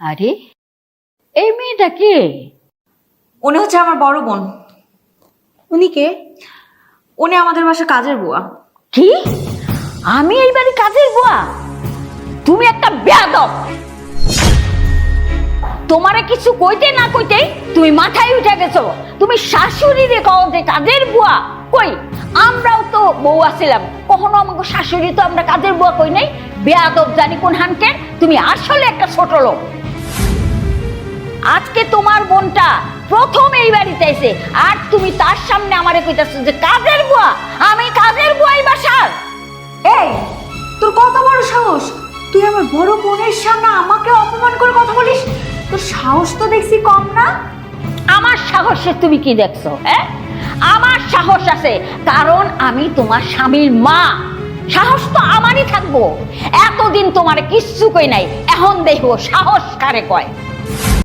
আরে এই মেয়েটা কে? উনি হচ্ছে আমার বড় বোন। উনি কে? উনি আমাদের বাসার কাজের বুয়া। কি? আমি এই বাড়ি কাজের বুয়া? তুমি একটা বেয়াদব। তোমারে কিছু কইতে না কইতেই তুমি মাথায় উঠে গেছো। তুমি শাশুড়ি রে কও যে কাজের বুয়া? কই, আমরাও তো বউ আছিলাম, কখনো আমাকে শাশুড়ি তো আমরা কাজের বুয়া কই নাই। বেয়াদব জানি কোন হানকে। তুমি আসলে একটা ছোট লোক। আজকে তোমার বোনটা প্রথম এই বাড়িতে এসে আর তুমি তার সামনে আমারে কইতাছো যে কাজের বুয়া? আমি কাজের বুয়াই বাসার? এই, তোর কত বড় সাহস! তুই আমার বড় বোনের সামনে আমাকে অপমান করে কথা বলিস? তোর সাহস তো দেখছি কম না। আমার সাহসে তুমি কি দেখছো? হ্যাঁ, আমার সাহস আছে, কারণ আমি তোমার স্বামীর মা। সাহস তো আমারই থাকবো। এতদিন তোমার কিচ্ছু কই নাই, এখন দেখো সাহস কারে কয়।